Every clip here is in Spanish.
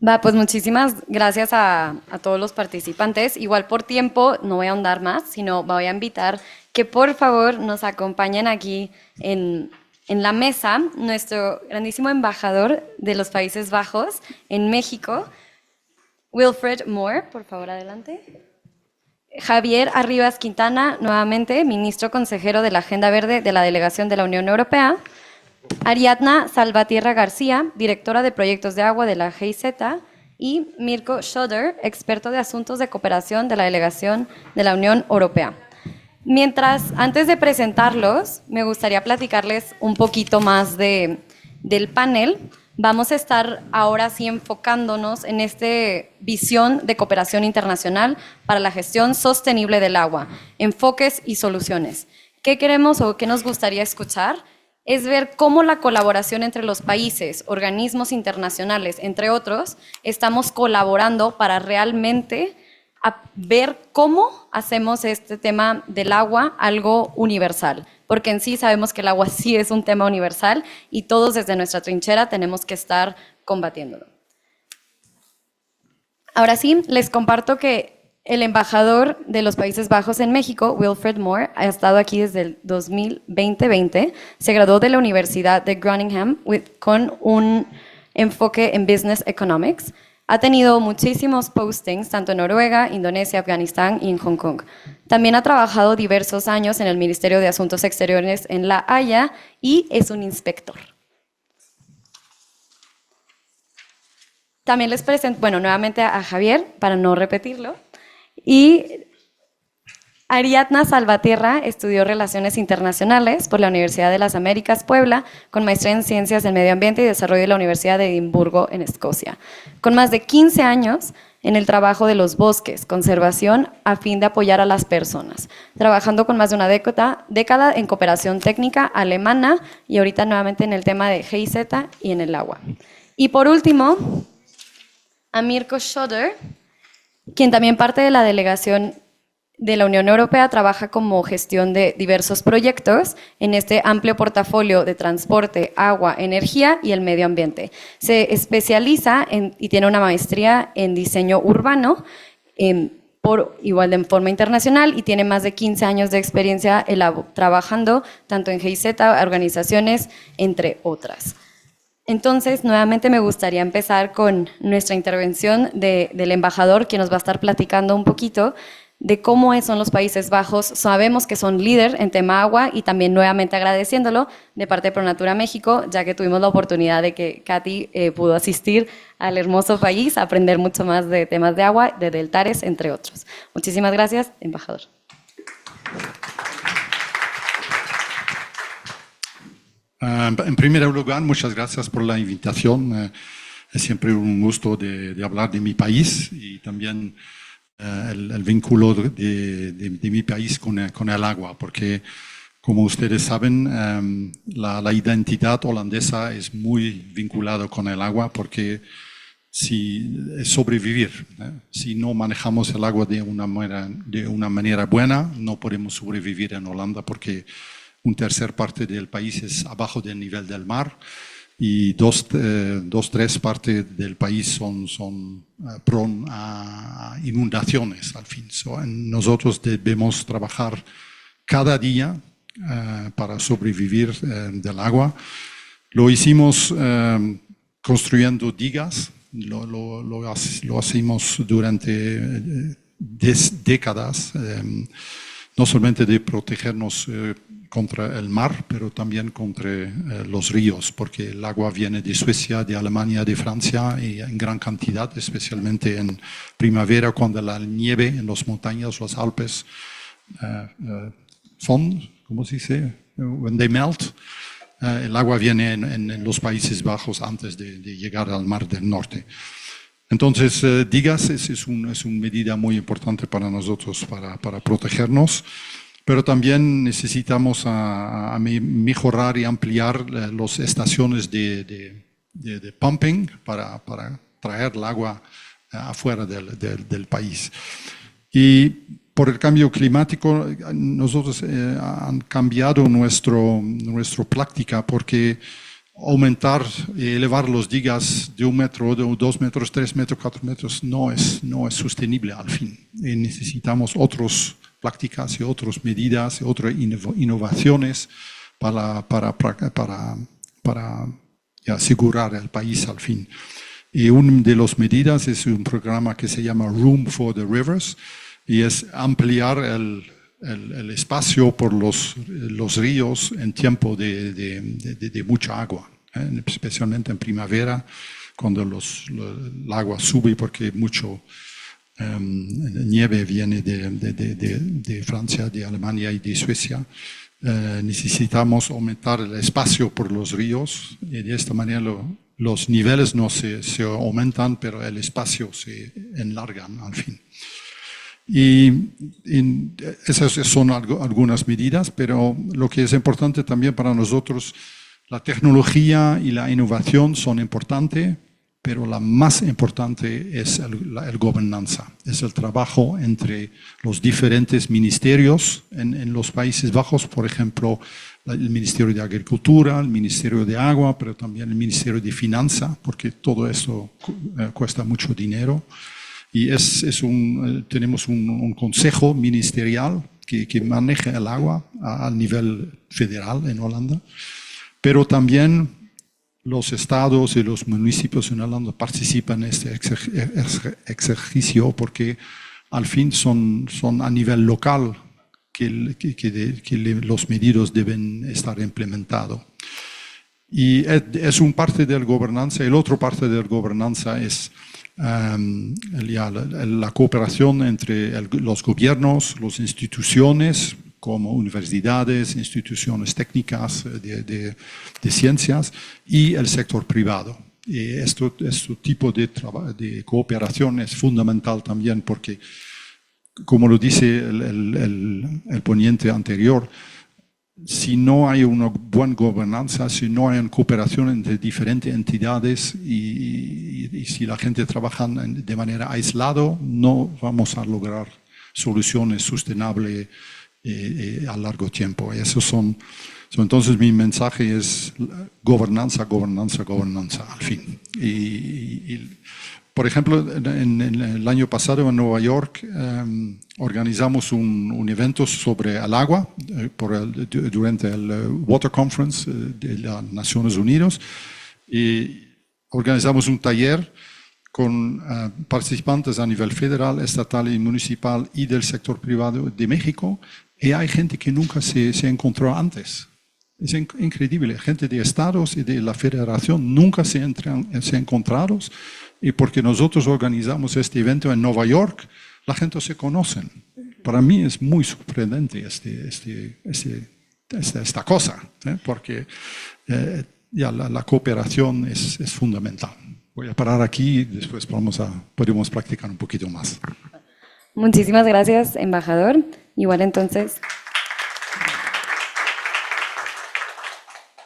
Va, pues muchísimas gracias a todos los participantes. Igual por tiempo no voy a ahondar más, sino voy a invitar que por favor nos acompañen aquí en la mesa nuestro grandísimo embajador de los Países Bajos en México, Wilfred Moore, por favor adelante. Javier Arribas Quintana, nuevamente ministro consejero de la Agenda Verde de la Delegación de la Unión Europea. Ariadna Salvatierra García, directora de proyectos de agua de la GIZ, y Mirko Schoder, experto de asuntos de cooperación de la Delegación de la Unión Europea. Antes de presentarlos, me gustaría platicarles un poquito más del panel. Vamos a estar ahora sí enfocándonos en esta visión de cooperación internacional para la gestión sostenible del agua, enfoques y soluciones. ¿Qué queremos o qué nos gustaría escuchar? Es ver cómo la colaboración entre los países, organismos internacionales, entre otros, estamos colaborando para realmente ver cómo hacemos este tema del agua algo universal. Porque en sí sabemos que el agua sí es un tema universal y todos desde nuestra trinchera tenemos que estar combatiéndolo. Ahora sí, les comparto que el embajador de los Países Bajos en México, Wilfred Moore, ha estado aquí desde el 2020. Se graduó de la Universidad de Groningen con un enfoque en Business Economics. Ha tenido muchísimos postings, tanto en Noruega, Indonesia, Afganistán y en Hong Kong. También ha trabajado diversos años en el Ministerio de Asuntos Exteriores en La Haya y es un inspector. También les presento, nuevamente a Javier, para no repetirlo. Y Ariadna Salvatierra estudió Relaciones Internacionales por la Universidad de las Américas Puebla, con maestría en Ciencias del Medio Ambiente y Desarrollo de la Universidad de Edimburgo, en Escocia. Con más de 15 años en el trabajo de los bosques, conservación, a fin de apoyar a las personas, trabajando con más de una década en cooperación técnica alemana y ahorita nuevamente en el tema de GIZ y en el agua. Y por último, a Mirko Schoder, quien también parte de la delegación de la Unión Europea, trabaja como gestión de diversos proyectos en este amplio portafolio de transporte, agua, energía y el medio ambiente. Se especializa y tiene una maestría en diseño urbano, igual de forma internacional, y tiene más de 15 años de experiencia trabajando tanto en GIZ, organizaciones, entre otras. Entonces, nuevamente me gustaría empezar con nuestra intervención del embajador, que nos va a estar platicando un poquito de cómo son los Países Bajos. Sabemos que son líder en tema agua y también nuevamente agradeciéndolo de parte de Pronatura México, ya que tuvimos la oportunidad de que Katy pudo asistir al hermoso país a aprender mucho más de temas de agua, de deltares, entre otros. Muchísimas gracias, embajador. En primer lugar, muchas gracias por la invitación. Es siempre un gusto de hablar de mi país y también el vínculo de mi país con el agua, porque como ustedes saben, la identidad holandesa es muy vinculada con el agua, porque es sobrevivir. Si no manejamos el agua de una manera buena, no podemos sobrevivir en Holanda, porque un tercer parte del país es abajo del nivel del mar y tres partes del país son prone a inundaciones al fin. Nosotros debemos trabajar cada día para sobrevivir del agua. Lo hicimos construyendo digas, lo hacemos durante décadas, no solamente de protegernos contra el mar, pero también contra los ríos, porque el agua viene de Suecia, de Alemania, de Francia, y en gran cantidad, especialmente en primavera, cuando la nieve en las montañas, los Alpes, ¿cómo se dice? When they melt, el agua viene en los Países Bajos antes de llegar al Mar del Norte. Entonces, digas es una medida muy importante para nosotros, para protegernos. Pero también necesitamos mejorar y ampliar las estaciones de pumping para traer el agua afuera del país. Y por el cambio climático, nosotros han cambiado nuestra práctica, porque aumentar y elevar los digas de 1 metro, de 2 metros, 3 metros, 4 metros, no es sostenible al fin. Y necesitamos otras prácticas y otras medidas y otras innovaciones para asegurar el país al fin. Y una de las medidas es un programa que se llama Room for the Rivers, y es ampliar el espacio por los ríos en tiempo de mucha agua, especialmente en primavera, cuando el agua sube porque mucho nieve viene de Francia, de Alemania y de Suecia. Necesitamos aumentar el espacio por los ríos y de esta manera los niveles no se aumentan, pero el espacio se enlargan al fin. Y esas son algunas medidas, pero lo que es importante también para nosotros, la tecnología y la innovación son importantes, pero la más importante es el gobernanza, es el trabajo entre los diferentes ministerios en los Países Bajos, por ejemplo, el Ministerio de Agricultura, el Ministerio de Agua, pero también el Ministerio de Finanzas, porque todo esto cuesta mucho dinero. Y tenemos un consejo ministerial que maneja el agua a nivel federal en Holanda, pero también los estados y los municipios en Holanda participan en este ejercicio porque al fin son a nivel local que los medidas deben estar implementados. Y es una parte de la gobernanza. La otra parte de la gobernanza es la cooperación entre los gobiernos, las instituciones como universidades, instituciones técnicas de ciencias y el sector privado. Y este tipo de cooperación es fundamental también porque, como lo dice el ponente anterior, si no hay una buena gobernanza, si no hay una cooperación entre diferentes entidades y si la gente trabaja de manera aislada, no vamos a lograr soluciones sostenibles a largo tiempo. Entonces mi mensaje es gobernanza, gobernanza, gobernanza al fin. Por ejemplo, en el año pasado en Nueva York organizamos un evento sobre el agua durante el Water Conference de las Naciones Unidas, y organizamos un taller con participantes a nivel federal, estatal y municipal y del sector privado de México, y hay gente que nunca se encontró antes. Es increíble, gente de estados y de la federación nunca se encontraron, y porque nosotros organizamos este evento en Nueva York, la gente se conoce. Para mí es muy sorprendente esta cosa, porque ya la cooperación es fundamental. Voy a parar aquí y después podemos practicar un poquito más. Muchísimas gracias, embajador. Igual entonces,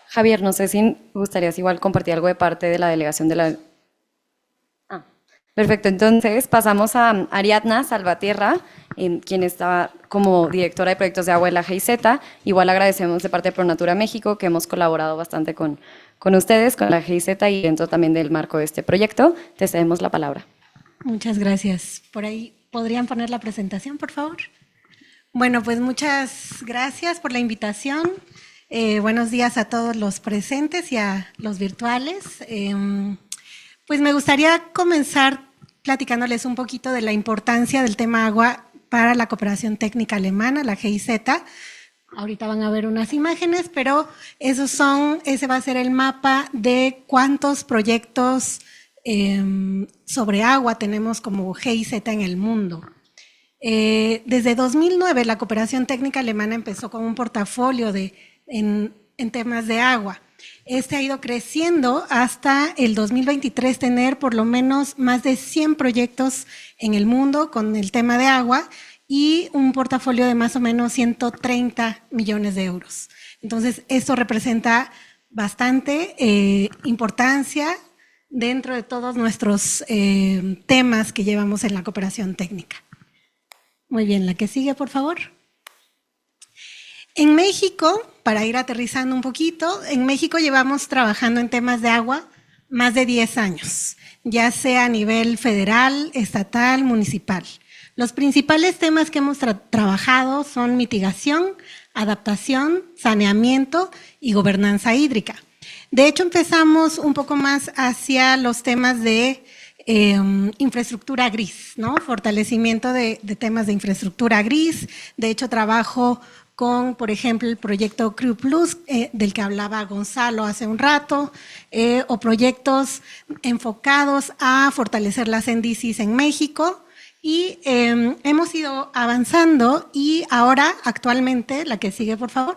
Javier, no sé si gustarías igual compartir algo de parte de la delegación de la... Perfecto, entonces pasamos a Ariadna Salvatierra, quien está como directora de proyectos de agua de la GIZ. Igual agradecemos de parte de ProNatura México que hemos colaborado bastante con ustedes, con la GIZ y dentro también del marco de este proyecto. Te cedemos la palabra. Muchas gracias. Por ahí, ¿podrían poner la presentación, por favor? Bueno, pues muchas gracias por la invitación. Buenos días a todos los presentes y a los virtuales. Pues me gustaría comenzar platicándoles un poquito de la importancia del tema agua para la cooperación técnica alemana, la GIZ. Ahorita van a ver unas imágenes, pero ese va a ser el mapa de cuántos proyectos sobre agua tenemos como GIZ en el mundo. Desde 2009 la cooperación técnica alemana empezó con un portafolio en temas de agua. Este ha ido creciendo hasta el 2023 tener por lo menos más de 100 proyectos en el mundo con el tema de agua y un portafolio de más o menos 130 millones de euros. Entonces, esto representa bastante importancia dentro de todos nuestros temas que llevamos en la cooperación técnica. Muy bien, la que sigue, por favor. En México, para ir aterrizando un poquito, en México llevamos trabajando en temas de agua más de 10 años, ya sea a nivel federal, estatal, municipal. Los principales temas que hemos trabajado son mitigación, adaptación, saneamiento y gobernanza hídrica. De hecho, empezamos un poco más hacia los temas de infraestructura gris, ¿no? Fortalecimiento de temas de infraestructura gris. De hecho, trabajo con, por ejemplo, el proyecto Crew Plus, del que hablaba Gonzalo hace un rato, o proyectos enfocados a fortalecer las NDCs en México. Y hemos ido avanzando y ahora, actualmente, la que sigue, por favor,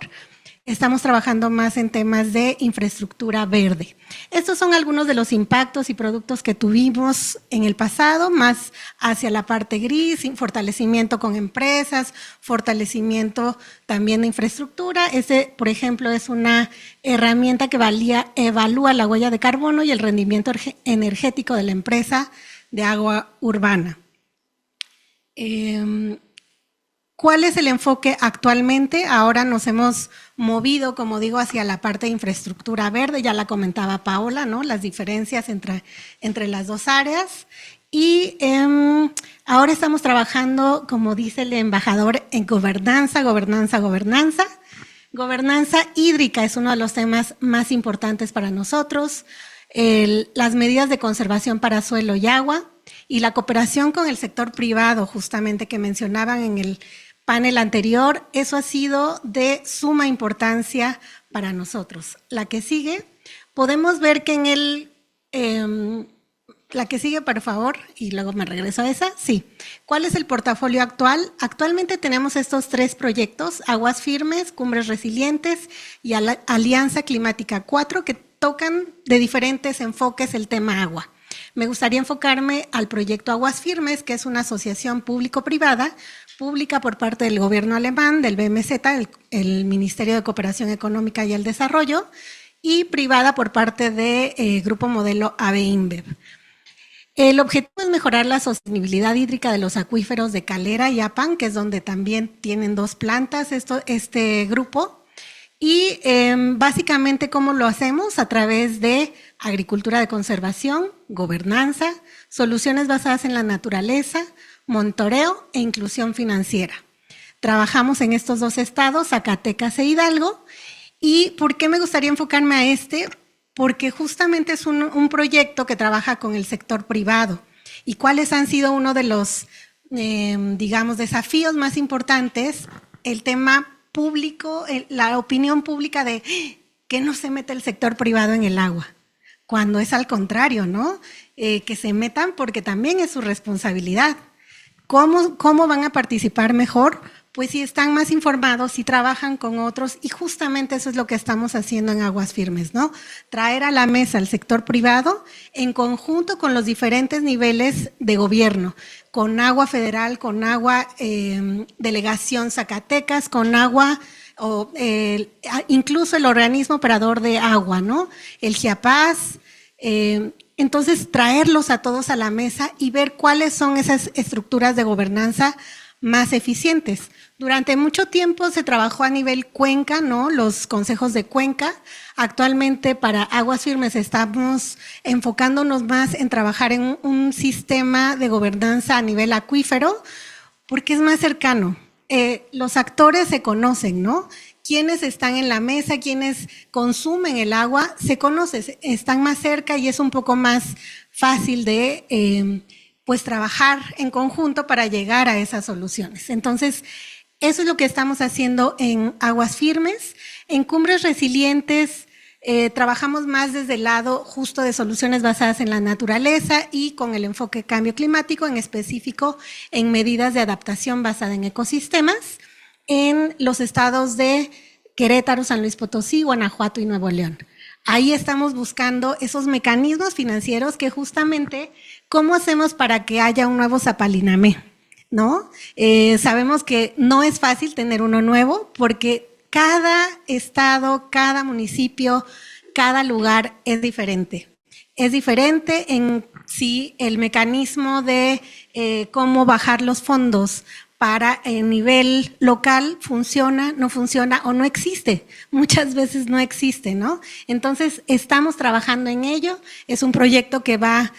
estamos trabajando más en temas de infraestructura verde. Estos son algunos de los impactos y productos que tuvimos en el pasado, más hacia la parte gris, fortalecimiento con empresas, fortalecimiento también de infraestructura. Ese, por ejemplo, es una herramienta que evalúa la huella de carbono y el rendimiento energético de la empresa de agua urbana. ¿Cuál es el enfoque actualmente? Ahora nos hemos movido, como digo, hacia la parte de infraestructura verde, ya la comentaba Paola, ¿no? Las diferencias entre las dos áreas. Y ahora estamos trabajando, como dice el embajador, en gobernanza. Gobernanza hídrica es uno de los temas más importantes para nosotros. Las medidas de conservación para suelo y agua y la cooperación con el sector privado, justamente que mencionaban en el panel anterior, eso ha sido de suma importancia para nosotros. La que sigue, podemos ver que la que sigue, por favor, y luego me regreso a esa. Sí. ¿Cuál es el portafolio actual? Actualmente tenemos estos 3 proyectos, Aguas Firmes, Cumbres Resilientes y Alianza Climática 4, que tocan de diferentes enfoques el tema agua. Me gustaría enfocarme al proyecto Aguas Firmes, que es una asociación público-privada, pública por parte del gobierno alemán, del BMZ, el Ministerio de Cooperación Económica y el Desarrollo, y privada por parte del Grupo Modelo AB InBev. El objetivo es mejorar la sostenibilidad hídrica de los acuíferos de Calera y Apan, que es donde también tienen 2 plantas este grupo. Y básicamente, ¿cómo lo hacemos? A través de agricultura de conservación, gobernanza, soluciones basadas en la naturaleza, monitoreo e inclusión financiera. Trabajamos en estos 2 estados, Zacatecas e Hidalgo. ¿Y por qué me gustaría enfocarme a este? Porque justamente es un proyecto que trabaja con el sector privado. ¿Y cuáles han sido uno de los, digamos, desafíos más importantes? El tema público, la opinión pública de que no se mete el sector privado en el agua, cuando es al contrario, ¿no? Que se metan porque también es su responsabilidad. ¿Cómo van a participar mejor? Pues si están más informados, si trabajan con otros, y justamente eso es lo que estamos haciendo en Aguas Firmes, ¿no? Traer a la mesa al sector privado en conjunto con los diferentes niveles de gobierno, con Agua Federal, con Agua Delegación Zacatecas, con Agua, incluso el organismo operador de agua, ¿no? El GIAPAS. Entonces, traerlos a todos a la mesa y ver cuáles son esas estructuras de gobernanza más eficientes. Durante mucho tiempo se trabajó a nivel cuenca, ¿no? Los consejos de cuenca. Actualmente para Aguas Firmes estamos enfocándonos más en trabajar en un sistema de gobernanza a nivel acuífero, porque es más cercano. Los actores se conocen, ¿no? Quienes están en la mesa, quienes consumen el agua, se conocen, están más cerca y es un poco más fácil de pues trabajar en conjunto para llegar a esas soluciones. Entonces, eso es lo que estamos haciendo en Aguas Firmes. En Cumbres Resilientes trabajamos más desde el lado justo de soluciones basadas en la naturaleza y con el enfoque cambio climático, en específico en medidas de adaptación basada en ecosistemas, en los estados de Querétaro, San Luis Potosí, Guanajuato y Nuevo León. Ahí estamos buscando esos mecanismos financieros que justamente, ¿cómo hacemos para que haya un nuevo Zapalinamé? ¿No? Sabemos que no es fácil tener uno nuevo porque cada estado, cada municipio, cada lugar es diferente. Es diferente en sí el mecanismo de cómo bajar los fondos para el nivel local funciona, no funciona o no existe. Muchas veces no existe, ¿no? Entonces, estamos trabajando en ello. Es un proyecto que va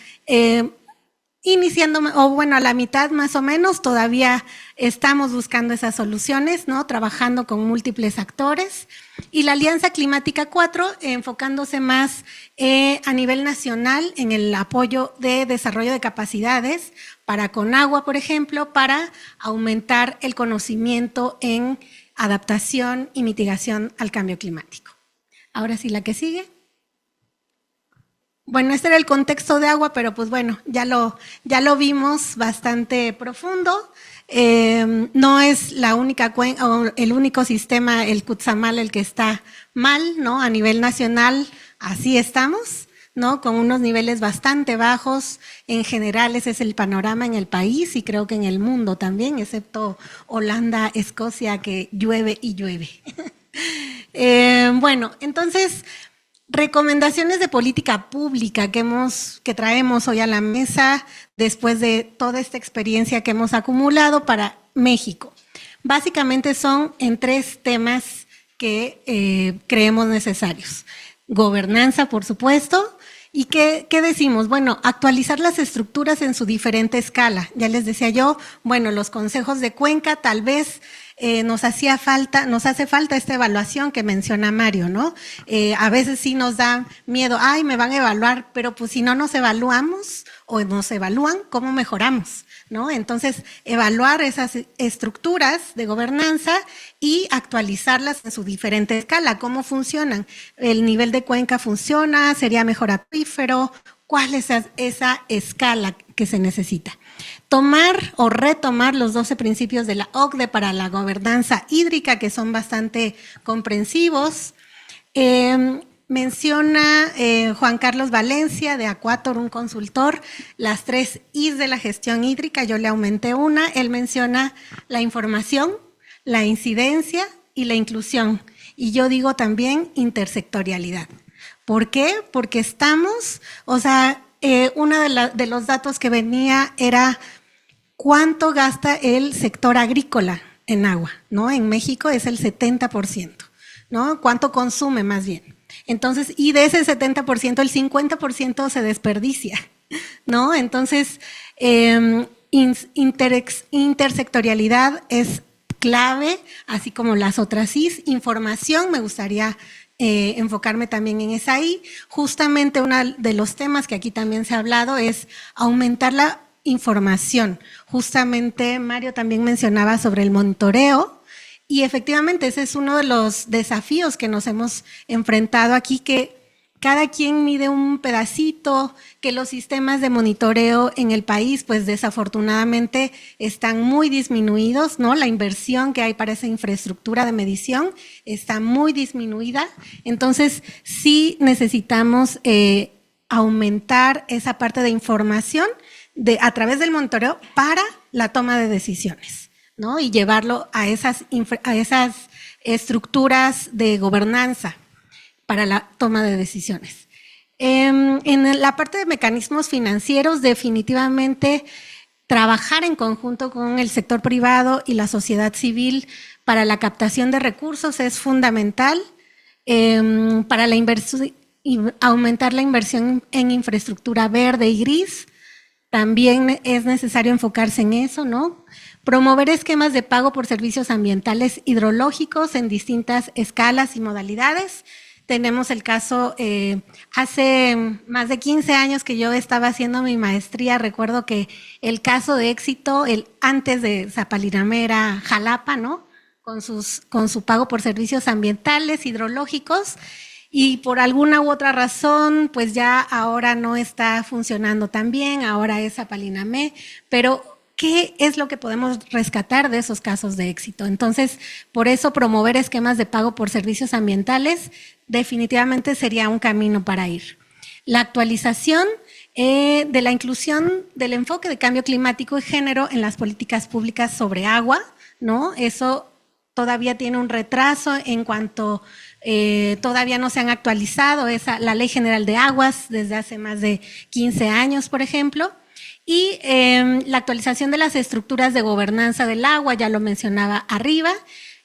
iniciando, o bueno, a la mitad más o menos. Todavía estamos buscando esas soluciones, ¿no? Trabajando con múltiples actores. Y la Alianza Climática 4, enfocándose más a nivel nacional en el apoyo de desarrollo de capacidades para Conagua, por ejemplo, para aumentar el conocimiento en adaptación y mitigación al cambio climático. Ahora sí, la que sigue. Bueno, este era el contexto de agua, pero pues bueno, ya lo vimos bastante profundo. No es la única cuenca o el único sistema, el Cutzamala, el que está mal, ¿no? A nivel nacional, así estamos, ¿no? Con unos niveles bastante bajos. En general, ese es el panorama en el país y creo que en el mundo también, excepto Holanda, Escocia, que llueve y llueve. Bueno, entonces, recomendaciones de política pública que traemos hoy a la mesa después de toda esta experiencia que hemos acumulado para México. Básicamente son en 3 temas que creemos necesarios. Gobernanza, por supuesto. ¿Y qué decimos? Bueno, actualizar las estructuras en su diferente escala. Ya les decía yo, bueno, los consejos de cuenca tal vez nos hace falta esta evaluación que menciona Mario, ¿no? A veces sí nos da miedo, ay, me van a evaluar, pero pues si no nos evaluamos o nos evalúan, ¿cómo mejoramos? ¿No? Entonces, evaluar esas estructuras de gobernanza y actualizarlas en su diferente escala. ¿Cómo funcionan? ¿El nivel de cuenca funciona? ¿Sería mejor acuífero? ¿Cuál es esa escala que se necesita? Tomar o retomar los 12 principios de la OCDE para la gobernanza hídrica, que son bastante comprensivos. Menciona Juan Carlos Valencia de Acuator, un consultor, las 3 I's de la gestión hídrica, yo le aumenté una. Él menciona la información, la incidencia y la inclusión. Y yo digo también intersectorialidad. ¿Por qué? Porque estamos, uno de los datos que venía era cuánto gasta el sector agrícola en agua, ¿no? En México es el 70%, ¿no? ¿Cuánto consume más bien? Entonces, y de ese 70%, el 50% se desperdicia, ¿no? Entonces, intersectorialidad es clave, así como las otras I's. Información, me gustaría enfocarme también en esa I. Justamente uno de los temas que aquí también se ha hablado es aumentar la información. Justamente Mario también mencionaba sobre el monitoreo. Y efectivamente ese es uno de los desafíos que nos hemos enfrentado aquí, que cada quien mide un pedacito, que los sistemas de monitoreo en el país pues desafortunadamente están muy disminuidos, ¿no? La inversión que hay para esa infraestructura de medición está muy disminuida. Entonces sí necesitamos aumentar esa parte de información a través del monitoreo para la toma de decisiones, ¿no? Y llevarlo a esas estructuras de gobernanza para la toma de decisiones. En la parte de mecanismos financieros, definitivamente trabajar en conjunto con el sector privado y la sociedad civil para la captación de recursos es fundamental. Para la inversión, aumentar la inversión en infraestructura verde y gris, también es necesario enfocarse en eso, ¿no? Promover esquemas de pago por servicios ambientales hidrológicos en distintas escalas y modalidades. Tenemos el caso, hace más de 15 años que yo estaba haciendo mi maestría, recuerdo que el caso de éxito, antes de Zapalinamé era Jalapa, ¿no? Con su pago por servicios ambientales hidrológicos. Y por alguna u otra razón, pues ya ahora no está funcionando tan bien, ahora es Zapalinamé, pero ¿qué es lo que podemos rescatar de esos casos de éxito? Entonces, por eso promover esquemas de pago por servicios ambientales definitivamente sería un camino para ir. La actualización de la inclusión del enfoque de cambio climático y género en las políticas públicas sobre agua, ¿no? Eso todavía tiene un retraso en cuanto todavía no se han actualizado la Ley General de Aguas desde hace más de 15 años, por ejemplo. Y la actualización de las estructuras de gobernanza del agua, ya lo mencionaba arriba,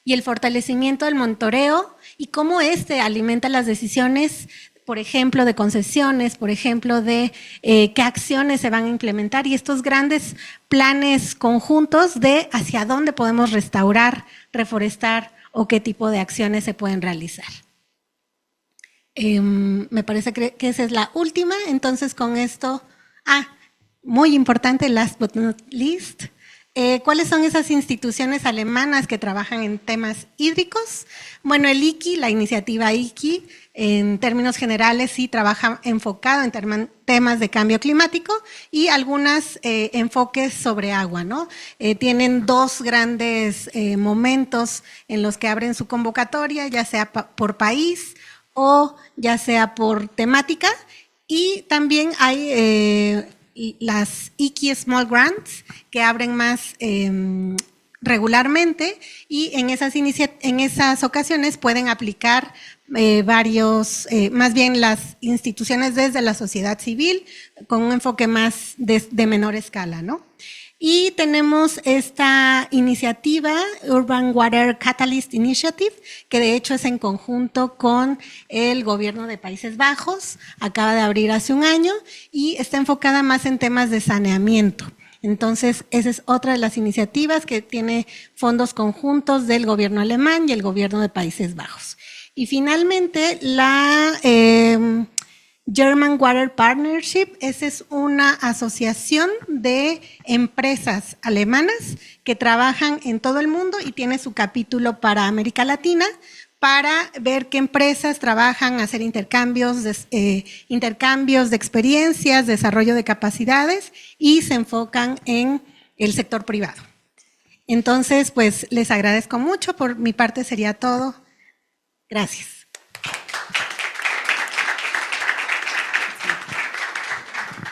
y el fortalecimiento del monitoreo y cómo este alimenta las decisiones, por ejemplo, de concesiones, por ejemplo, de qué acciones se van a implementar y estos grandes planes conjuntos de hacia dónde podemos restaurar, reforestar o qué tipo de acciones se pueden realizar. Me parece que esa es la última, entonces con esto, muy importante, last but not least, ¿cuáles son esas instituciones alemanas que trabajan en temas hídricos? Bueno, el IKI, la iniciativa IKI, en términos generales sí trabaja enfocado en temas de cambio climático y algunos enfoques sobre agua, ¿no? Tienen dos grandes momentos en los que abren su convocatoria, ya sea por país o ya sea por temática, y también hay las IKI Small Grants que abren más regularmente y en esas ocasiones pueden aplicar más bien las instituciones desde la sociedad civil con un enfoque más de menor escala, ¿no? Y tenemos esta iniciativa, Urban Water Catalyst Initiative, que de hecho es en conjunto con el gobierno de Países Bajos, acaba de abrir hace un año y está enfocada más en temas de saneamiento. Entonces, esa es otra de las iniciativas que tiene fondos conjuntos del gobierno alemán y el gobierno de Países Bajos. Y finalmente, la German Water Partnership, esa es una asociación de empresas alemanas que trabajan en todo el mundo y tiene su capítulo para América Latina para ver qué empresas trabajan, hacer intercambios de experiencias, desarrollo de capacidades y se enfocan en el sector privado. Entonces, pues les agradezco mucho, por mi parte sería todo. Gracias.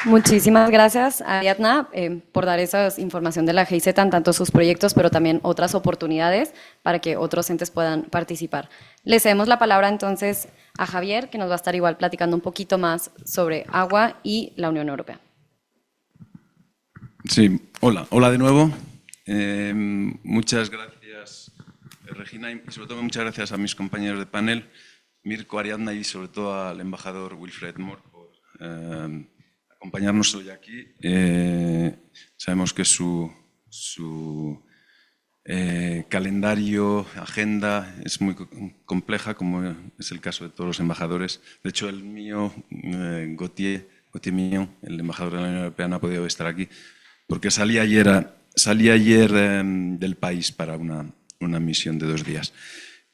Muchísimas gracias, Ariadna, por dar esa información de la GIZ, tanto sus proyectos, pero también otras oportunidades para que otros entes puedan participar. Le cedemos la palabra entonces a Javier, que nos va a estar igual platicando un poquito más sobre agua y la Unión Europea. Sí, hola de nuevo. Muchas gracias, Regina, y sobre todo muchas gracias a mis compañeros de panel, Mirko, Ariadna y sobre todo al embajador Wilfred Mohr por acompañarnos hoy aquí. Sabemos que su calendario, agenda es muy compleja, como es el caso de todos los embajadores. De hecho, el mío, Gauthier Millon, el embajador de la Unión Europea, no ha podido estar aquí porque salí ayer del país para una misión de 2 días.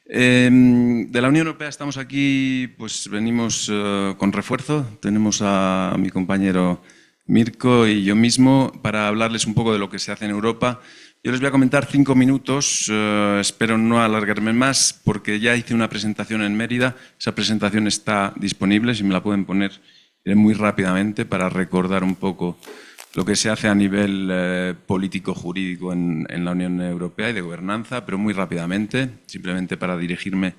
De la Unión Europea estamos aquí, pues venimos con refuerzo. Tenemos a mi compañero Mirko y yo mismo para hablarles un poco de lo que se hace en Europa. Yo les voy a comentar 5 minutos, espero no alargarme más porque ya hice una presentación en Mérida. Esa presentación está disponible, si me la pueden poner muy rápidamente para recordar un poco lo que se hace a nivel político-jurídico en la Unión Europea y de gobernanza, pero muy rápidamente, simplemente para dirigirme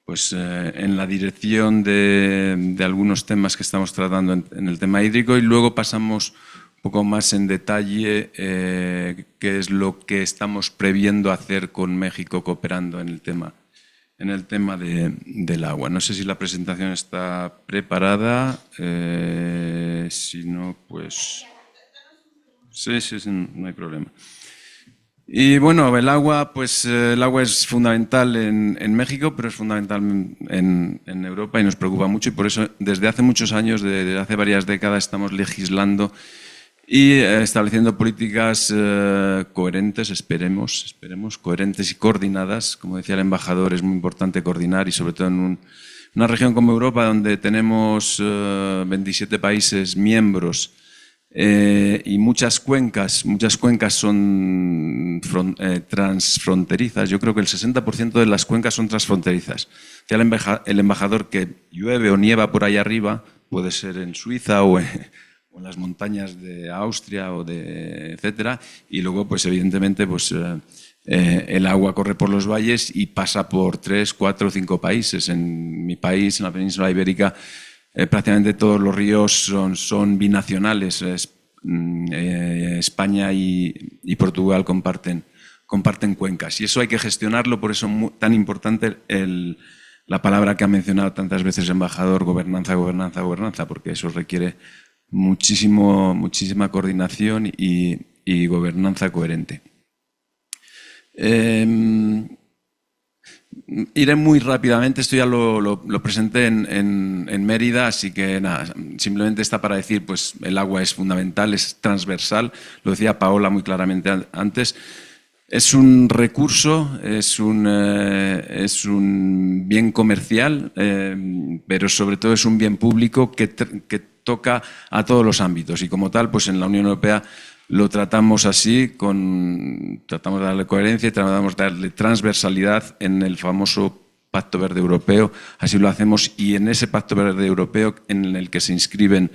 pues, en la dirección de algunos temas que estamos tratando en el tema hídrico y luego pasamos un poco más en detalle qué es lo que estamos previendo hacer con México cooperando en el tema del agua. No sé si la presentación está preparada, si no, pues... Sí, no hay problema. Y bueno, el agua es fundamental en México, pero es fundamental en Europa y nos preocupa mucho y por eso desde hace muchos años, desde hace varias décadas, estamos legislando y estableciendo políticas coherentes, esperemos, coherentes y coordinadas. Como decía el embajador, es muy importante coordinar y sobre todo en una región como Europa donde tenemos 27 países miembros y muchas cuencas son transfronterizas. Yo creo que el 60% de las cuencas son transfronterizas. Decía el embajador que llueve o nieva por ahí arriba, puede ser en Suiza o en las montañas de Austria o etcétera, y luego pues evidentemente pues el agua corre por los valles y pasa por 3, 4, 5 países. En mi país, en la península ibérica, prácticamente todos los ríos son binacionales. España y Portugal comparten cuencas. Y eso hay que gestionarlo, por eso es tan importante la palabra que ha mencionado tantas veces el embajador, gobernanza, gobernanza, gobernanza, porque eso requiere muchísima coordinación y gobernanza coherente. Iré muy rápidamente, esto ya lo presenté en Mérida, así que nada, simplemente está para decir, pues el agua es fundamental, es transversal, lo decía Paola muy claramente antes. Es un recurso, es un bien comercial, pero sobre todo es un bien público que toca a todos los ámbitos y como tal, pues en la Unión Europea lo tratamos así, tratamos de darle coherencia y tratamos de darle transversalidad en el famoso Pacto Verde Europeo, así lo hacemos y en ese Pacto Verde Europeo en el que se inscriben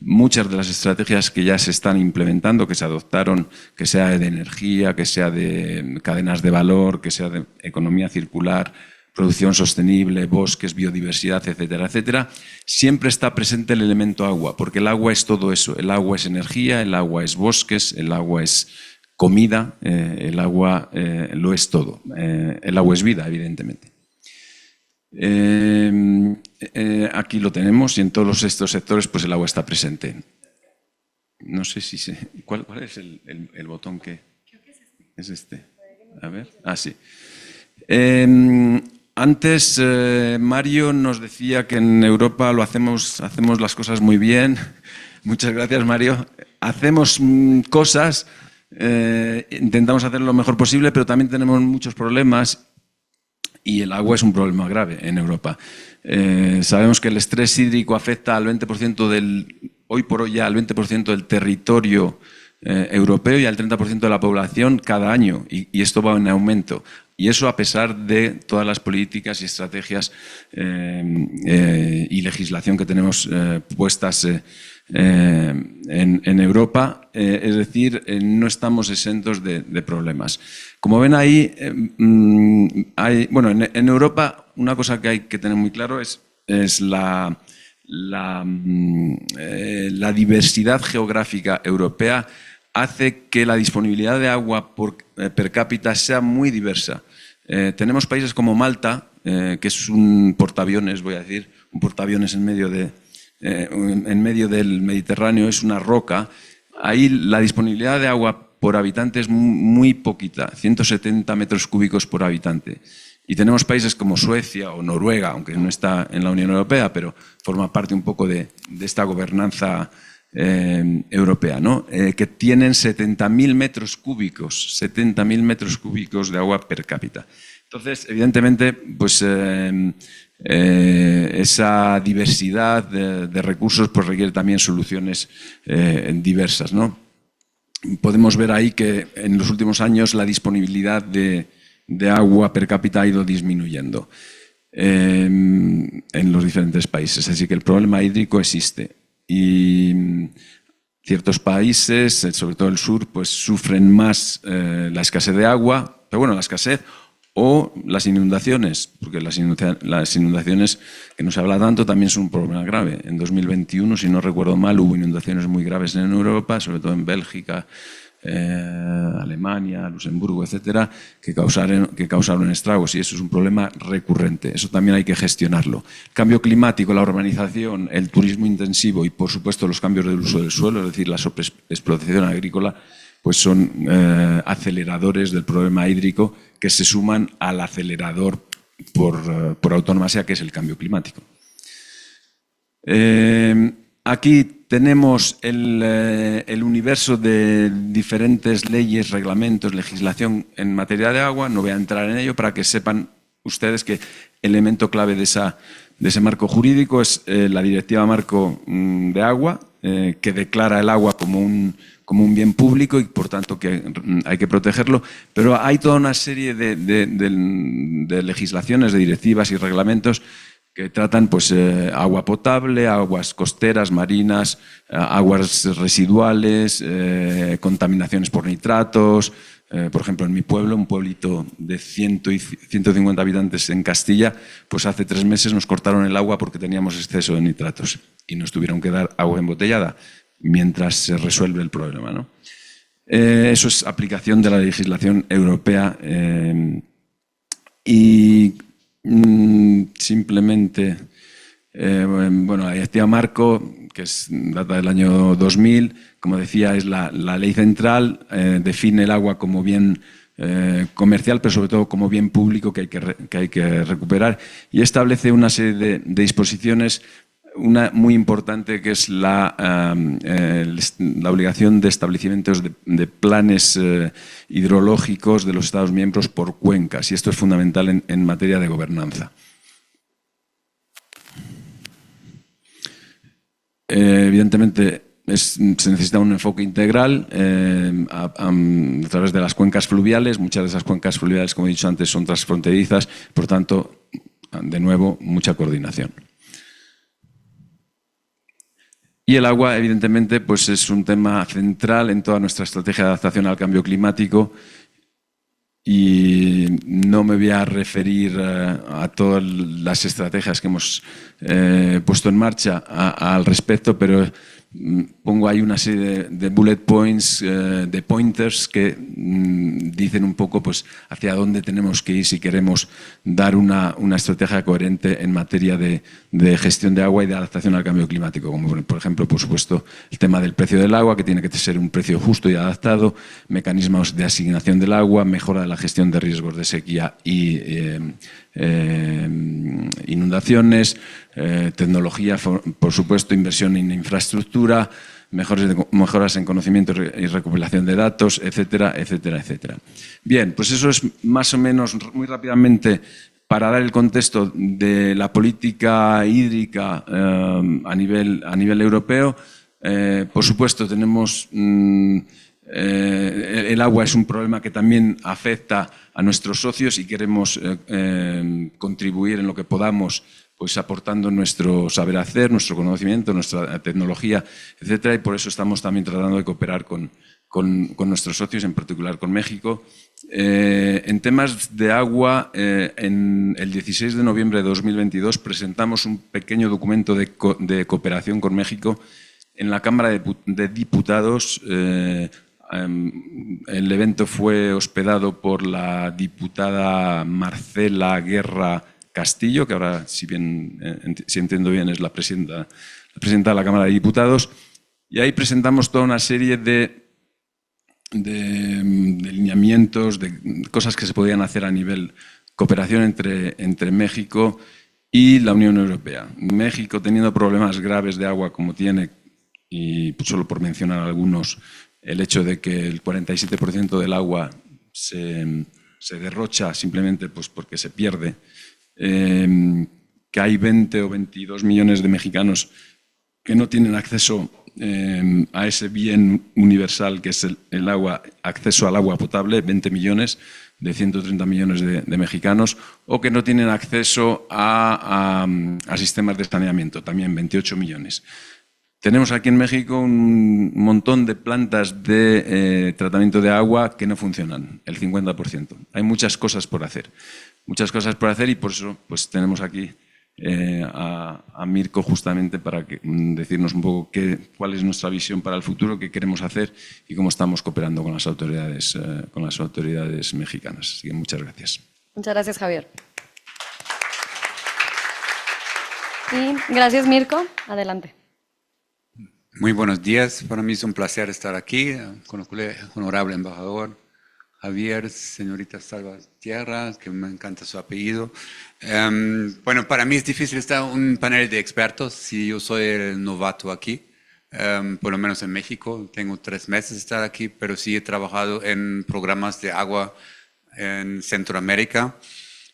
muchas de las estrategias que ya se están implementando, que se adoptaron, que sea de energía, que sea de cadenas de valor, que sea de economía circular, producción sostenible, bosques, biodiversidad, etcétera, etcétera, siempre está presente el elemento agua, porque el agua es todo eso. El agua es energía, el agua es bosques, el agua es comida, el agua lo es todo. El agua es vida, evidentemente. Aquí lo tenemos y en todos estos sectores pues el agua está presente. No sé si sé. ¿Cuál es el botón que? Creo que es este. A ver. Ah, sí. Antes Mario nos decía que en Europa hacemos las cosas muy bien. Muchas gracias, Mario. Hacemos cosas, intentamos hacer lo mejor posible, pero también tenemos muchos problemas. Y el agua es un problema grave en Europa. Sabemos que el estrés hídrico afecta al 20% hoy por hoy ya al 20% del territorio europeo y al 30% de la población cada año. Y esto va en aumento. Y eso a pesar de todas las políticas y estrategias y legislación que tenemos puestas en Europa, es decir, no estamos exentos de problemas. Como ven ahí, en Europa una cosa que hay que tener muy claro es la diversidad geográfica europea hace que la disponibilidad de agua per cápita sea muy diversa. Tenemos países como Malta, que es un portaaviones, voy a decir, un portaaviones en medio del Mediterráneo, es una roca. Ahí la disponibilidad de agua por habitante es muy poquita, 170 metros cúbicos por habitante. Y tenemos países como Suecia o Noruega, aunque no está en la Unión Europea, pero forma parte un poco de esta gobernanza europea, ¿no? Que tienen 70.000 metros cúbicos, 70.000 metros cúbicos de agua per cápita. Entonces, evidentemente, pues esa diversidad de recursos pues requiere también soluciones diversas, ¿no? Podemos ver ahí que en los últimos años la disponibilidad de agua per cápita ha ido disminuyendo en los diferentes países, así que el problema hídrico existe. Y ciertos países, sobre todo el sur, pues sufren más la escasez de agua, pero bueno, la escasez o las inundaciones, porque las inundaciones, que no se habla tanto, también son un problema grave. En 2021, si no recuerdo mal, hubo inundaciones muy graves en Europa, sobre todo en Bélgica, Alemania, Luxemburgo, etcétera, que causaron estragos, y eso es un problema recurrente. Eso también hay que gestionarlo. El cambio climático, la urbanización, el turismo intensivo y, por supuesto, los cambios del uso del suelo, es decir, la sobreexplotación agrícola, pues son aceleradores del problema hídrico que se suman al acelerador por autonomía, que es el cambio climático. Aquí tenemos el universo de diferentes leyes, reglamentos, legislación en materia de agua. No voy a entrar en ello para que sepan ustedes que el elemento clave de ese marco jurídico es la Directiva Marco de Agua, que declara el agua como un bien público y, por tanto, que hay que protegerlo. Pero hay toda una serie de legislaciones, de directivas y reglamentos que tratan pues, agua potable, aguas costeras, marinas, aguas residuales, contaminaciones por nitratos. Por ejemplo, en mi pueblo, un pueblito de 150 habitantes en Castilla, pues hace 3 meses nos cortaron el agua porque teníamos exceso de nitratos y nos tuvieron que dar agua embotellada. mientras se resuelve el problema, ¿no? Eso es aplicación de la legislación europea y simplemente, bueno, la directiva marco, que data del año 2000, como decía, es la ley central, define el agua como bien comercial, pero sobre todo como bien público que hay que recuperar, y establece una serie de disposiciones, una muy importante, que es la obligación de establecimientos de planes hidrológicos de los Estados miembros por cuencas, y esto es fundamental en materia de gobernanza. Evidentemente se necesita un enfoque integral a través de las cuencas fluviales. Muchas de esas cuencas fluviales, como he dicho antes, son transfronterizas, por tanto, de nuevo, mucha coordinación. Y el agua, evidentemente, pues es un tema central en toda nuestra estrategia de adaptación al cambio climático, y no me voy a referir a todas las estrategias que hemos puesto en marcha al respecto, pero pongo ahí una serie de bullet points, de pointers que dicen un poco pues, hacia dónde tenemos que ir si queremos dar una estrategia coherente en materia de gestión de agua y de adaptación al cambio climático, como por ejemplo, por supuesto, el tema del precio del agua, que tiene que ser un precio justo y adaptado, mecanismos de asignación del agua, mejora de la gestión de riesgos de sequía y inundaciones, tecnología, por supuesto, inversión en infraestructura, mejoras en conocimiento y recopilación de datos, etcétera, etcétera, etcétera. Bien, pues eso es más o menos, muy rápidamente, para dar el contexto de la política hídrica a nivel europeo. Por supuesto, tenemos el agua es un problema que también afecta a nuestros socios y queremos contribuir en lo que podamos, pues aportando nuestro saber hacer, nuestro conocimiento, nuestra tecnología, etcétera, y por eso estamos también tratando de cooperar con nuestros socios, en particular con México. En temas de agua, en el 16 de noviembre de 2022 presentamos un pequeño documento de cooperación con México en la Cámara de Diputados. El evento fue hospedado por la diputada Marcela Guerra Castillo, que ahora, si entiendo bien, es la presidenta de la Cámara de Diputados, y ahí presentamos toda una serie de lineamientos, de cosas que se podían hacer a nivel cooperación entre México y la Unión Europea. México, teniendo problemas graves de agua como tiene, y solo por mencionar algunos, el hecho de que el 47% del agua se derrocha simplemente pues porque se pierde, que hay 20 o 22 millones de mexicanos que no tienen acceso a ese bien universal que es el agua, acceso al agua potable, 20 millones de 130 millones de mexicanos, o que no tienen acceso a sistemas de saneamiento, también 28 millones. Tenemos aquí en México un montón de plantas de tratamiento de agua que no funcionan, el 50%. Hay muchas cosas por hacer y por eso pues, tenemos aquí a Mirko justamente para decirnos un poco cuál es nuestra visión para el futuro, qué queremos hacer y cómo estamos cooperando con las autoridades mexicanas. Así que muchas gracias. Muchas gracias, Javier. Y gracias, Mirko. Adelante. Muy buenos días. Para mí es un placer estar aquí con el honorable embajador Javier, señorita Salvatierra, que me encanta su apellido. Bueno, para mí es difícil estar en un panel de expertos si yo soy el novato aquí, por lo menos en México. Tengo 3 meses de estar aquí, pero sí he trabajado en programas de agua en Centroamérica.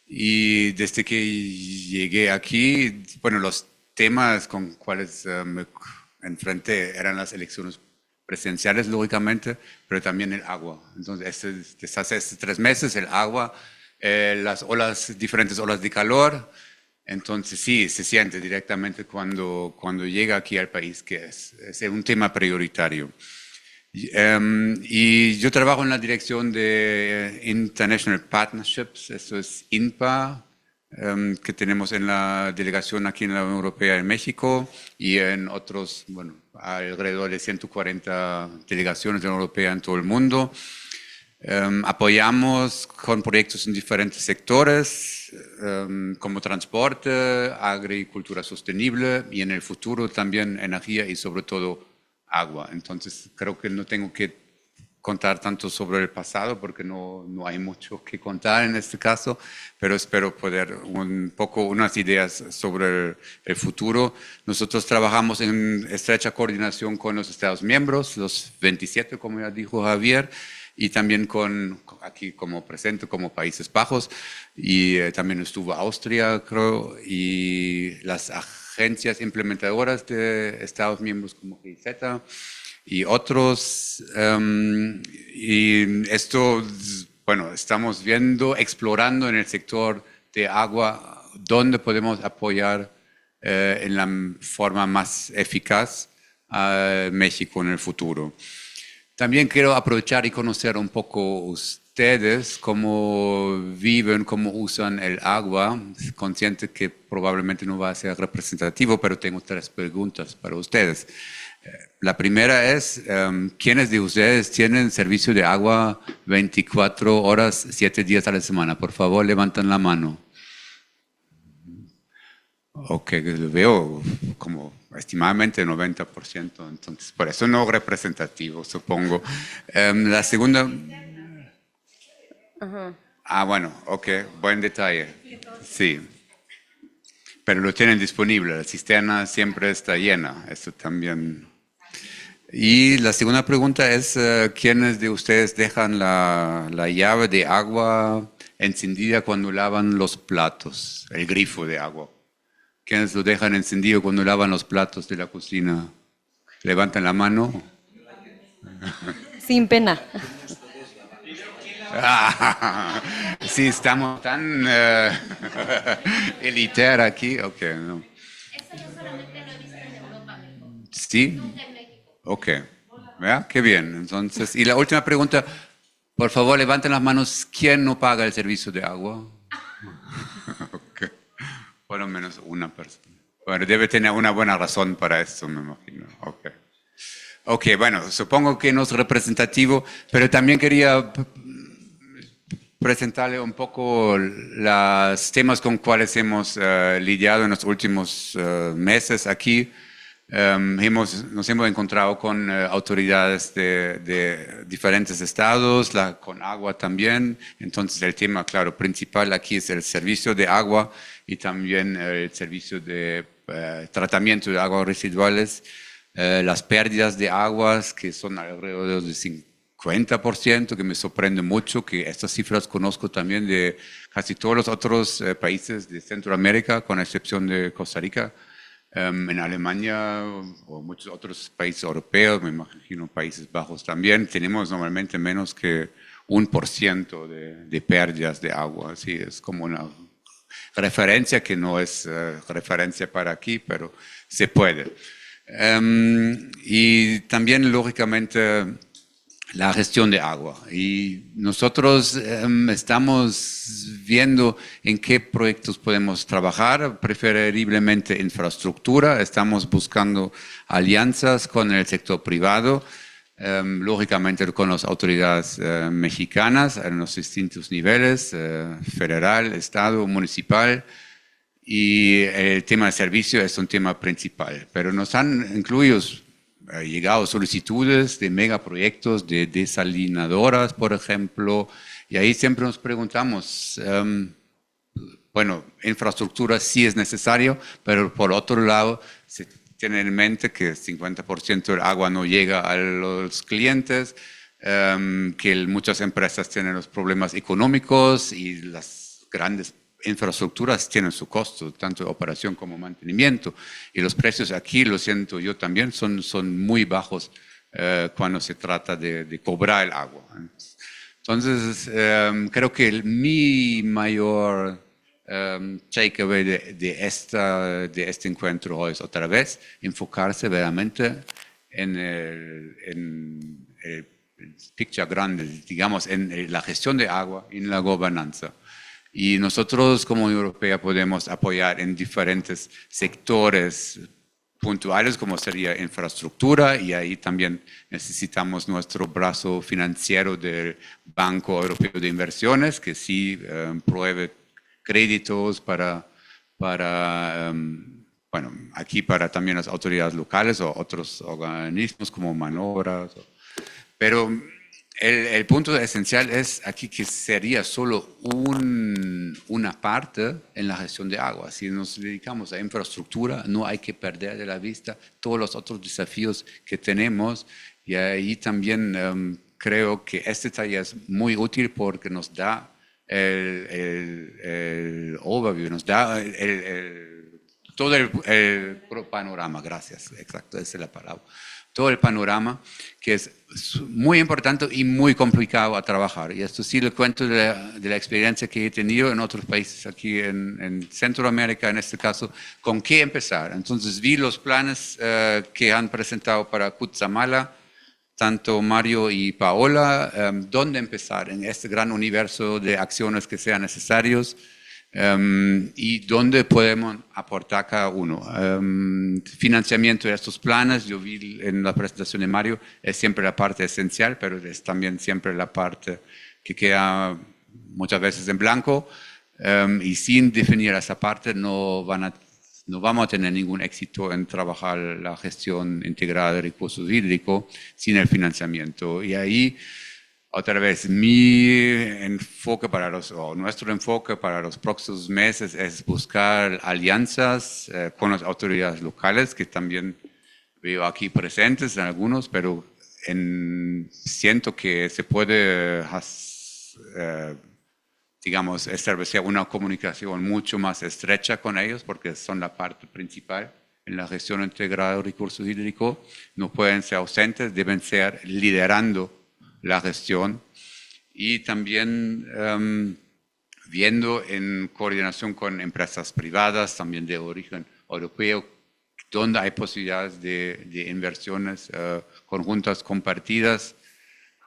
Y desde que llegué aquí, bueno, los temas con cuales me enfrenté eran las elecciones presidenciales, lógicamente, pero también el agua. Entonces, desde hace 3 meses, el agua, las diferentes olas de calor. Entonces, sí, se siente directamente cuando llega aquí al país que es un tema prioritario. Y yo trabajo en la dirección de International Partnerships, eso es INPA, que tenemos en la delegación aquí en la Unión Europea en México y en otros, bueno, alrededor de 140 delegaciones de la Unión Europea en todo el mundo. Apoyamos con proyectos en diferentes sectores, como transporte, agricultura sostenible y en el futuro también energía y sobre todo agua. Entonces creo que no tengo que contar tanto sobre el pasado porque no hay mucho que contar en este caso, pero espero poder un poco unas ideas sobre el futuro. Nosotros trabajamos en estrecha coordinación con los Estados miembros, los 27, como ya dijo Javier, y también aquí como presente, como Países Bajos, y también estuvo Austria, creo, y las agencias implementadoras de Estados miembros como GIZ y otros. Y esto, bueno, estamos viendo, explorando en el sector de agua, dónde podemos apoyar en la forma más eficaz a México en el futuro. También quiero aprovechar y conocer un poco ustedes, cómo viven, cómo usan el agua. Consciente que probablemente no va a ser representativo, pero tengo 3 preguntas para ustedes. La primera es, ¿quiénes de ustedes tienen servicio de agua 24 horas, 7 días a la semana? Por favor, levanten la mano. Ok, lo veo como estimadamente 90%, entonces por eso no representativo, supongo. La segunda... bueno, ok, buen detalle. Sí, pero lo tienen disponible, la cisterna siempre está llena, eso también. Y la segunda pregunta es, ¿quiénes de ustedes dejan la llave de agua encendida cuando lavan los platos, el grifo de agua? ¿Quiénes lo dejan encendido cuando lavan los platos de la cocina? ¿Levantan la mano? Sin pena. Sí, estamos tan elitaire aquí. Ok, no. ¿Sí? Ok. ¿Vea? Qué bien. Entonces, y la última pregunta, por favor, levanten las manos. ¿Quién no paga el servicio de agua? Okay. Por lo menos una persona. Bueno, debe tener una buena razón para esto, me imagino. Ok, bueno, supongo que no es representativo, pero también quería presentarle un poco los temas con cuales hemos lidiado en los últimos meses aquí. Nos hemos encontrado con autoridades de diferentes estados, con agua también. Entonces el tema, claro, principal aquí es el servicio de agua y también el servicio de tratamiento de aguas residuales, las pérdidas de aguas que son alrededor de 50%, que me sorprende mucho, que estas cifras conozco también de casi todos los otros países de Centroamérica, con excepción de Costa Rica. En Alemania o muchos otros países europeos, me imagino Países Bajos también, tenemos normalmente menos que 1% de pérdidas de agua. Así es como una referencia que no es referencia para aquí, pero se puede. Y también, lógicamente, la gestión de agua. Y nosotros estamos viendo en qué proyectos podemos trabajar, preferiblemente infraestructura. Estamos buscando alianzas con el sector privado, lógicamente con las autoridades mexicanas en los distintos niveles, federal, estado, municipal. Y el tema de servicio es un tema principal. Pero nos han incluido llegado solicitudes de megaproyectos, de desalinadoras, por ejemplo, y ahí siempre nos preguntamos, bueno, infraestructura sí es necesario, pero por otro lado, se tiene en mente que 50% del agua no llega a los clientes, que muchas empresas tienen los problemas económicos y las grandes infraestructuras tienen su costo, tanto de operación como mantenimiento. Y los precios aquí, lo siento yo también, son muy bajos cuando se trata de cobrar el agua. Entonces, creo que mi mayor takeaway de este encuentro hoy es otra vez enfocarse verdaderamente en el picture grande, digamos, en la gestión de agua y en la gobernanza. Y nosotros como Unión Europea podemos apoyar en diferentes sectores puntuales como sería infraestructura, y ahí también necesitamos nuestro brazo financiero del Banco Europeo de Inversiones, que sí provee créditos para bueno, aquí para también las autoridades locales o otros organismos como Manobras. Pero el punto esencial es aquí que sería solo una parte en la gestión de agua. Si nos dedicamos a infraestructura, no hay que perder de la vista todos los otros desafíos que tenemos. Y ahí también creo que este taller es muy útil porque nos da el overview, nos da todo el panorama, gracias, exacto, esa es la palabra. Todo el panorama, que es muy importante y muy complicado a trabajar. Y esto sí lo cuento de la experiencia que he tenido en otros países, aquí en Centroamérica, en este caso, con qué empezar. Entonces vi los planes que han presentado para Cutzamala, tanto Mario y Paola, dónde empezar en este gran universo de acciones que sean necesarios. Y dónde podemos aportar cada uno. Financiamiento de estos planes, yo vi en la presentación de Mario, es siempre la parte esencial, pero es también siempre la parte que queda muchas veces en blanco, y sin definir esa parte no vamos a tener ningún éxito en trabajar la gestión integrada de recursos hídricos sin el financiamiento. Y ahí, otra vez, nuestro enfoque para los próximos meses es buscar alianzas con las autoridades locales, que también veo aquí presentes en algunos, pero siento que se puede, digamos, establecer una comunicación mucho más estrecha con ellos, porque son la parte principal en la gestión integrada de recursos hídricos. No pueden ser ausentes, deben ser liderando la gestión, y también viendo en coordinación con empresas privadas, también de origen europeo, donde hay posibilidades de inversiones conjuntas compartidas.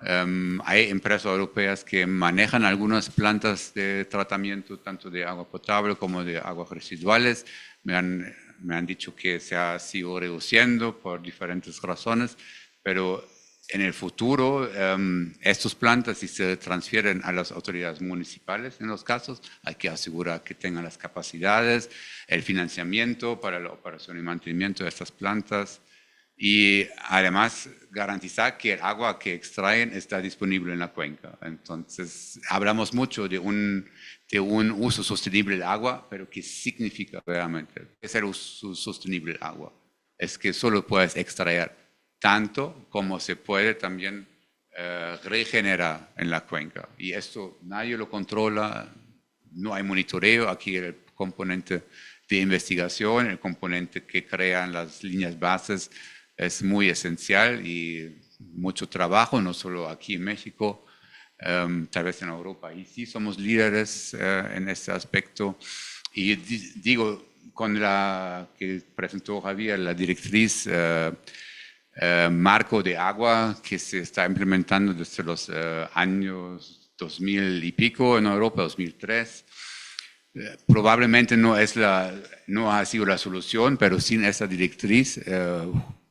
Hay empresas europeas que manejan algunas plantas de tratamiento, tanto de agua potable como de aguas residuales. Me han dicho que se ha sido reduciendo por diferentes razones, pero en el futuro, estas plantas, si se transfieren a las autoridades municipales en los casos, hay que asegurar que tengan las capacidades, el financiamiento para la operación y mantenimiento de estas plantas, y además garantizar que el agua que extraen está disponible en la cuenca. Entonces, hablamos mucho de un uso sostenible del agua, pero ¿qué significa realmente? ¿Qué es el uso sostenible del agua? Es que solo puedes extraer tanto como se puede también regenerar en la cuenca. Y esto nadie lo controla, no hay monitoreo. Aquí el componente de investigación, el componente que crean las líneas bases es muy esencial, y mucho trabajo, no solo aquí en México, tal vez en Europa. Y sí somos líderes en este aspecto. Y digo, con la que presentó Javier, la directriz marco de agua que se está implementando desde los años 2000 y pico en Europa, 2003. Probablemente no ha sido la solución, pero sin esa directriz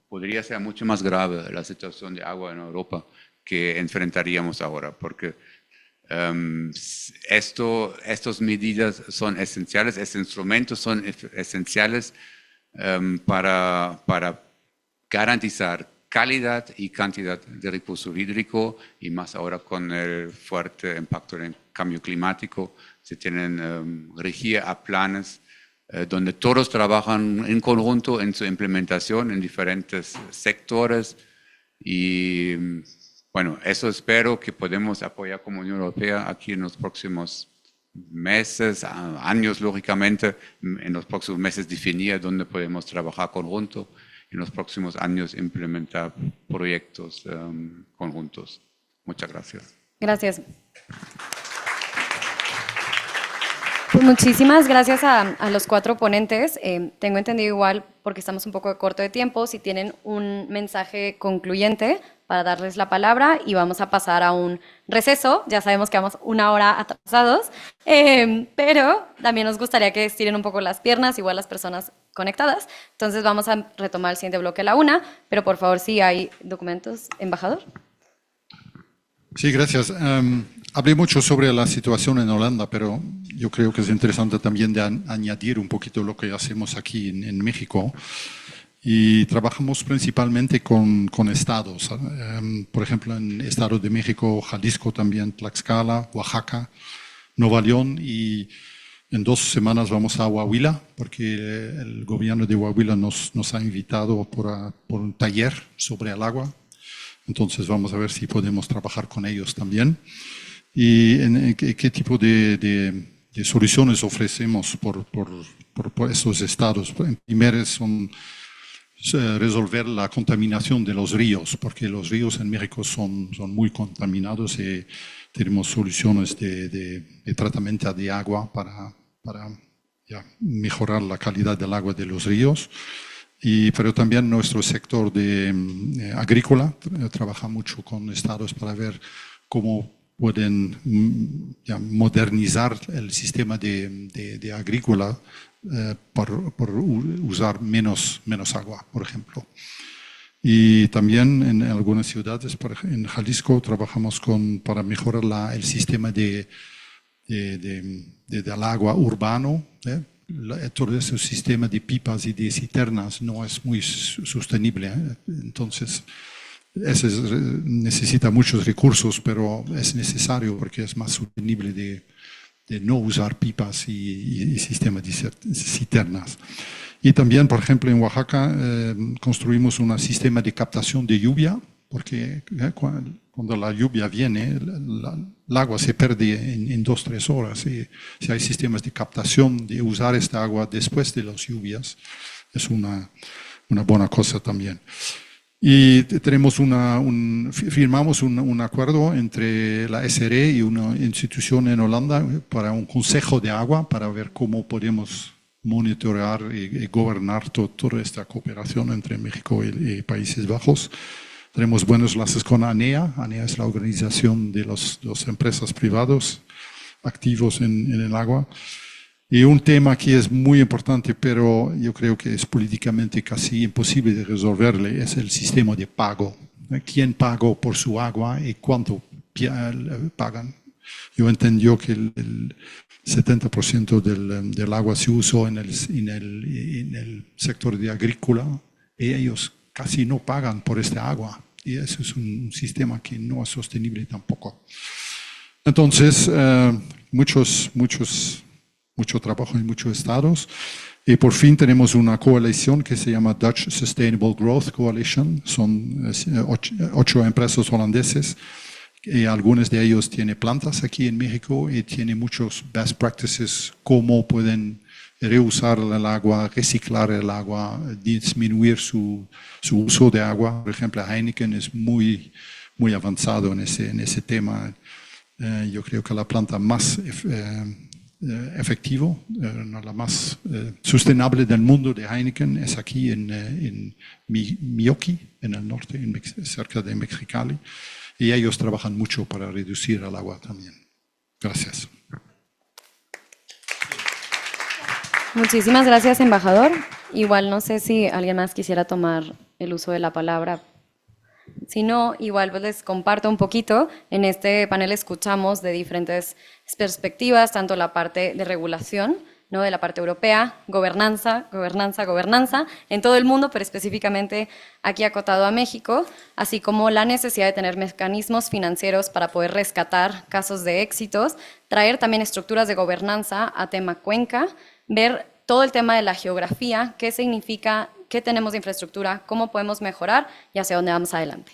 podría ser mucho más grave la situación de agua en Europa que enfrentaríamos ahora, porque estas medidas son esenciales, estos instrumentos son esenciales para garantizar calidad y cantidad de recurso hídrico, y más ahora con el fuerte impacto del cambio climático. Se tienen regía a planes donde todos trabajan en conjunto en su implementación en diferentes sectores, y bueno, eso espero que podemos apoyar como Unión Europea aquí en los próximos meses, años lógicamente, en los próximos meses definir dónde podemos trabajar conjunto, en los próximos años implementar proyectos conjuntos. Muchas gracias. Gracias. Pues muchísimas gracias a los 4 ponentes. Tengo entendido igual, porque estamos un poco corto de tiempo, si tienen un mensaje concluyente para darles la palabra y vamos a pasar a un receso. Ya sabemos que vamos 1 hora atrasados, pero también nos gustaría que estiren un poco las piernas, igual las personas conectadas. Entonces vamos a retomar el siguiente bloque a la 1, pero por favor, si hay documentos, embajador. Sí, gracias. Hablé mucho sobre la situación en Holanda, pero yo creo que es interesante también de añadir un poquito lo que hacemos aquí en México. Y trabajamos principalmente con estados. Por ejemplo, en Estado de México, Jalisco también, Tlaxcala, Oaxaca, Nuevo León, y en 2 semanas vamos a Coahuila, porque el gobierno de Coahuila nos ha invitado por un taller sobre el agua. Entonces vamos a ver si podemos trabajar con ellos también. ¿Y en qué tipo de soluciones ofrecemos por estos estados? Primero son resolver la contaminación de los ríos, porque los ríos en México son muy contaminados y tenemos soluciones de tratamiento de agua para mejorar la calidad del agua de los ríos. Pero también nuestro sector agrícola trabaja mucho con estados para ver cómo pueden modernizar el sistema de agrícola por usar menos agua, por ejemplo. Y también en algunas ciudades, en Jalisco, trabajamos para mejorar el sistema del agua urbano. Todo ese sistema de pipas y de cisternas no es muy sostenible. Entonces, necesita muchos recursos, pero es necesario porque es más sostenible de no usar pipas y sistemas de cisternas. Y también, por ejemplo, en Oaxaca construimos un sistema de captación de lluvia, porque cuando la lluvia viene, el agua se pierde en 2-3 horas. Y si hay sistemas de captación, de usar esta agua después de las lluvias, es una buena cosa también. Y firmamos un acuerdo entre la SRE y una institución en Holanda para un consejo de agua, para ver cómo podemos monitorear y gobernar toda esta cooperación entre México y Países Bajos. Tenemos buenos lazos con ANEA. ANEA es la organización de las empresas privadas activos en el agua. Y un tema que es muy importante, pero yo creo que es políticamente casi imposible de resolverle, es el sistema de pago. ¿Quién pagó por su agua y cuánto pagan? Yo entendí que el 70% del agua se usó en el sector de agrícola y ellos casi no pagan por este agua. Y eso es un sistema que no es sostenible tampoco. Entonces, mucho trabajo en muchos estados. Y por fin tenemos una coalición que se llama Dutch Sustainable Growth Coalition. Son 8 empresas holandeses. Y algunos de ellos tienen plantas aquí en México y tienen muchos best practices, cómo pueden reusar el agua, reciclar el agua, disminuir su uso de agua. Por ejemplo, Heineken es muy avanzado en ese tema. Yo creo que la planta más efectivo, la más sustentable del mundo de Heineken es aquí en Miyoki, en el norte, cerca de Mexicali, y ellos trabajan mucho para reducir el agua también. Gracias. Muchísimas gracias, embajador. Igual no sé si alguien más quisiera tomar el uso de la palabra. Si no, igual pues les comparto un poquito. En este panel escuchamos de diferentes perspectivas, tanto la parte de regulación, ¿no? De la parte europea, gobernanza, en todo el mundo, pero específicamente aquí acotado a México, así como la necesidad de tener mecanismos financieros para poder rescatar casos de éxitos, traer también estructuras de gobernanza a tema cuenca, ver todo el tema de la geografía, qué significa, qué tenemos de infraestructura, cómo podemos mejorar y hacia dónde vamos adelante.